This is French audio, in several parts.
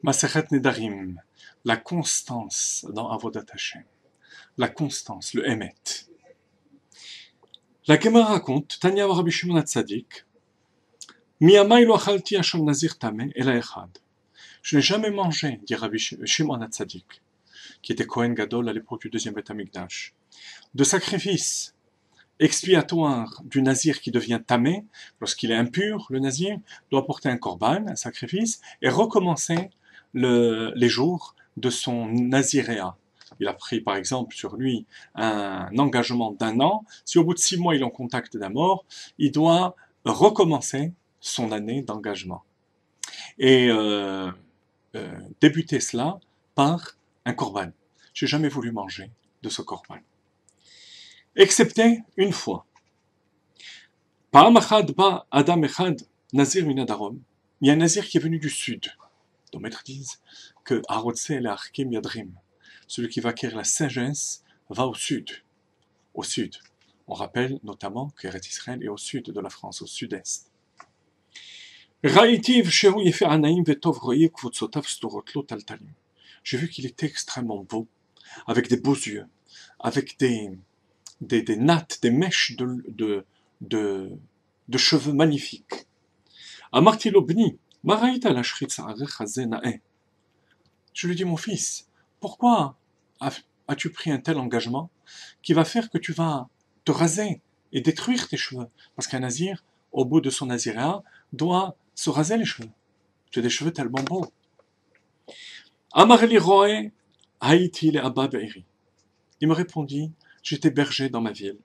Masechet Nedarim, la constance dans Avodat Hashem, la constance, le Emet. La Gemara raconte, Tanya Rabbi Shimon HaTzadik, Miyamai lo achalti asham nazir tameh ela echad. Je n'ai jamais mangé, dit Rabbi Shimon HaTzadik, qui était Kohen Gadol à l'époque du deuxième Beth Amikdash, de sacrifice expiatoire du nazir qui devient tamé, lorsqu'il est impur, le nazir doit porter un korban, un sacrifice, et recommencer les jours de son naziréat. Il a pris par exemple sur lui un engagement d'1 an. Si au bout de 6 mois il est en contact d'un mort, il doit recommencer son année d'engagement. Et débuter cela par un korban. J'ai jamais voulu manger de ce korban. Excepté une fois. Pa'am echad ba adam echad nazir min hadarom. Il y a un nazir qui est venu du sud. Nos maîtres disent que Harotse el arkim yadrim. Celui qui va acquérir la sagesse va au sud. Au sud. On rappelle notamment qu'Eretz Israël est au sud de la France, au sud-est. Ra'itiv shehu yefer anaim vetov roye kvutzotav storotlo taltalim. J'ai vu qu'il était extrêmement beau, avec des beaux yeux, avec des nattes, des mèches de cheveux magnifiques. Amarti lo bni, ma ra'ita lashchit sa'arecha ze na'eh. Je lui dis, mon fils, pourquoi as-tu pris un tel engagement qui va faire que tu vas te raser et détruire tes cheveux? Parce qu'un nazir, au bout de son naziréat, doit se raser les cheveux. Tu as des cheveux tellement beaux. Amarli roe haïti le abba be'iri. Il me répondit, j'étais berger dans ma ville.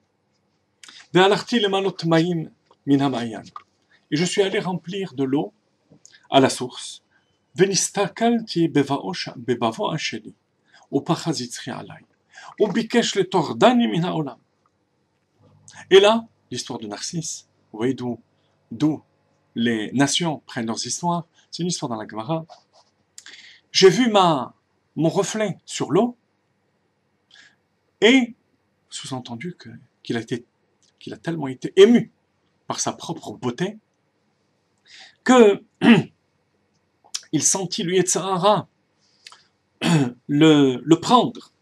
Ve'alarti le malot ma'im min ha'ma'yan. Et je suis allé remplir de l'eau à la source. Venistakalti bebavo asheli. Upachazitri alay. Ubikesh le tordani min ha'olam. Et là, l'histoire de Narcisse, vous voyez d'où les nations prennent leurs histoires, c'est une histoire dans la Gemara. J'ai vu mon reflet sur l'eau, et sous-entendu qu'il a tellement été ému par sa propre beauté, que il sentit le Yetzirah le prendre.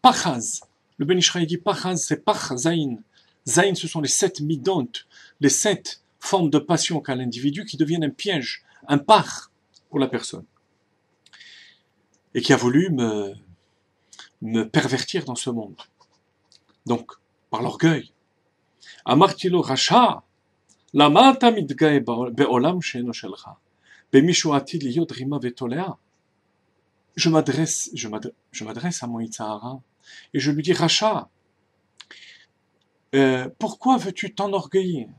Pachaz. Le Ben Ishraï dit Pachaz, c'est Pach Zain. Zain, ce sont les 7 midot, les 7 formes de passion qu'a l'individu qui deviennent un piège, un par pour la personne. Et qui a voulu me pervertir dans ce monde. Donc, par l'orgueil. Amartilo Racha, lama ta mitgae be'olam she'eno shelcha, be'mishu atid liyot rima ve'tolea. Je m'adresse à mon Yitzhara et je lui dis, Racha, pourquoi veux-tu t'enorgueillir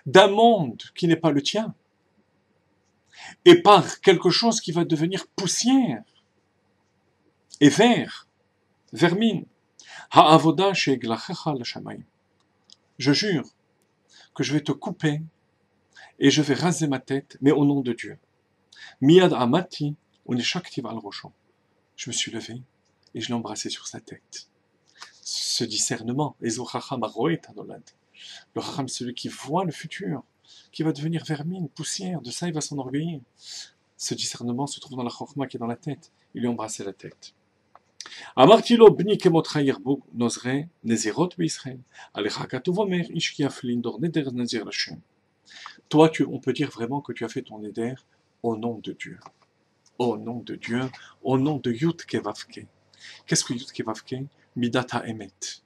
d'un monde qui n'est pas le tien et par quelque chose qui va devenir poussière et vermine. Ha'avoda she'eglachecha l'shamayim. Je jure que je vais te couper et je vais raser ma tête, mais au nom de Dieu. Miyad amati uneshaktiv al rosho. Je me suis levé et je l'ai embrassé sur sa tête. Ce discernement, le Chacham, celui qui voit le futur, qui va devenir vermine, poussière, de ça il va s'enorgueillir. Ce discernement se trouve dans la Chochma qui est dans la tête. Il lui a embrassé la tête. Amartilo bni kemotraïr bou nozre nezirot b'Israël. Alecha katuvomer ishkiaflin dor neder nazir l'Hashem. Toi, on peut dire vraiment que tu as fait ton neder au nom de Dieu. Au nom de Dieu, au nom de Yud Kevavke. Qu'est-ce que Yud Kevavke? Midata Emet,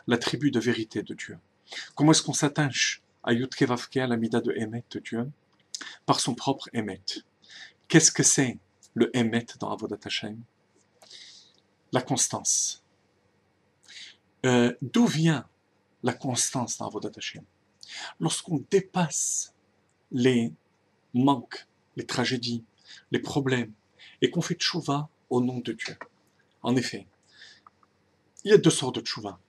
la tribu de vérité de Dieu. Comment est-ce qu'on s'attache à Yud Kevavke, à la Mida de Emet de Dieu? Par son propre Emet. Qu'est-ce que c'est le Emet dans Avodat Hashem? La constance. D'où vient la constance dans Avodat Hashem? Lorsqu'on dépasse les manques, les tragédies, les problèmes, et qu'on fait tchouva au nom de Dieu. En effet, il y a 2 sortes de tchouva.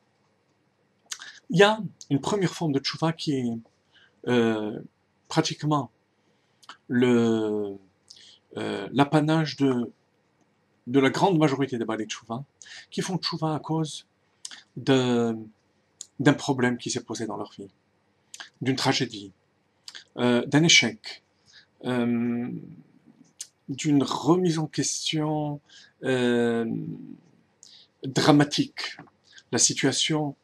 Il y a une première forme de tchouva qui est pratiquement l'apanage de la grande majorité des balais tchouva, qui font tchouva à cause d'un problème qui s'est posé dans leur vie, d'une tragédie, d'un échec, d'une remise en question dramatique, la situation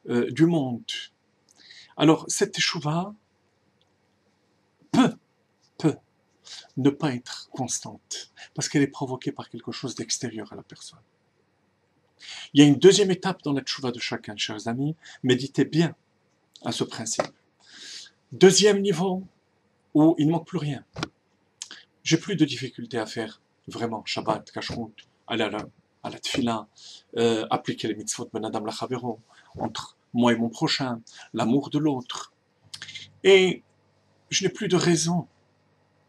du monde. Alors, cette teshuva peut ne pas être constante, parce qu'elle est provoquée par quelque chose d'extérieur à la personne. Il y a une deuxième étape dans la teshuva de chacun, chers amis, méditez bien à ce principe. Deuxième niveau, où il ne manque plus rien. J'ai plus de difficultés à faire, vraiment, Shabbat, Kashrut, aller à la Tfila, appliquer les mitzvot ben Adam la Chavero, entre moi et mon prochain, l'amour de l'autre. Et je n'ai plus de raison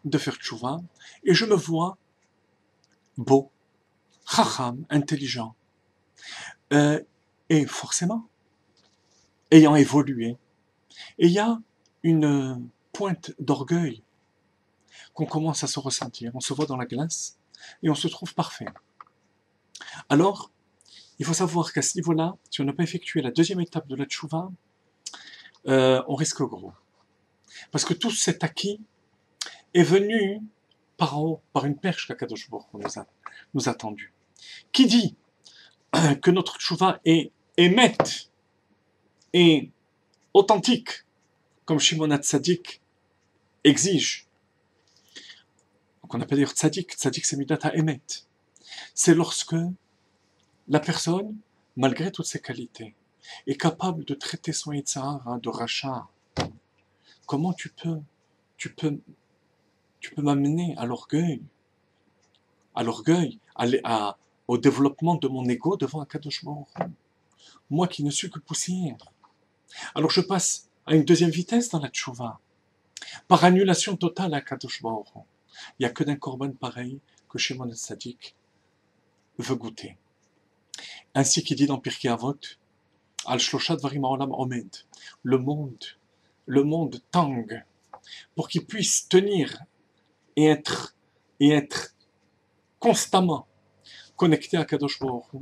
de faire tchouva, et je me vois beau, chacham, intelligent, et forcément, ayant évolué. Et il y a une pointe d'orgueil qu'on commence à se ressentir. On se voit dans la glace et on se trouve parfait. Alors, il faut savoir qu'à ce niveau-là, si on n'a pas effectué la deuxième étape de la tchouva, on risque gros. Parce que tout cet acquis est venu par en haut, par une perche qu'Akadosh Baruch Hu nous a tendue. Qui dit que notre tchouva est émette et authentique, comme Shimon HaTzadik exige. Donc on appelle d'ailleurs tzadik. Tzadik, c'est midat ha'emet. C'est lorsque la personne, malgré toutes ses qualités, est capable de traiter son Yitzhara de rachat. Comment tu peux m'amener à l'orgueil, au développement de mon ego devant Akadosh Baruch Hu. Moi qui ne suis que poussière. Alors je passe à une deuxième vitesse dans la tchouva, par annulation totale à Akadosh Baruch Hu. Il n'y a que d'un korban pareil que Shimon HaTzadik veut goûter. Ainsi qu'il dit dans Pirkei Avot, Al Shlosha Dvarim Ha'olam Omed, le monde tangue, pour qu'il puisse tenir et être constamment connecté à Kadosh Baruch Hu,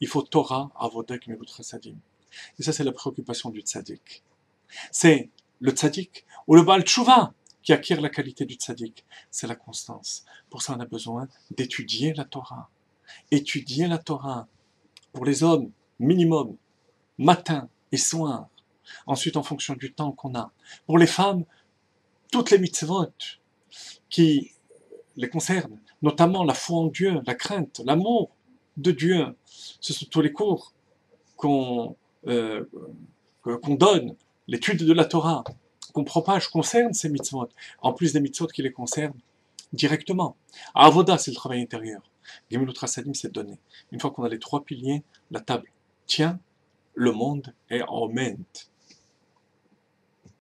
il faut Torah, Avodah, Gemilut Chasadim. Et ça, c'est la préoccupation du tzaddik. C'est le tzaddik, ou le Baal Tshuva, qui acquiert la qualité du tzaddik. C'est la constance. Pour ça, on a besoin d'étudier la Torah. Étudier la Torah, pour les hommes, minimum, matin et soir. Ensuite, en fonction du temps qu'on a. Pour les femmes, toutes les mitzvot qui les concernent, notamment la foi en Dieu, la crainte, l'amour de Dieu. Ce sont tous les cours qu'on donne, l'étude de la Torah, qu'on propage, concerne ces mitzvot, en plus des mitzvot qui les concernent directement. Avoda, c'est le travail intérieur. Gemilut Chasadim, c'est donner. Une fois qu'on a les trois piliers, la table tient, le monde est en mente.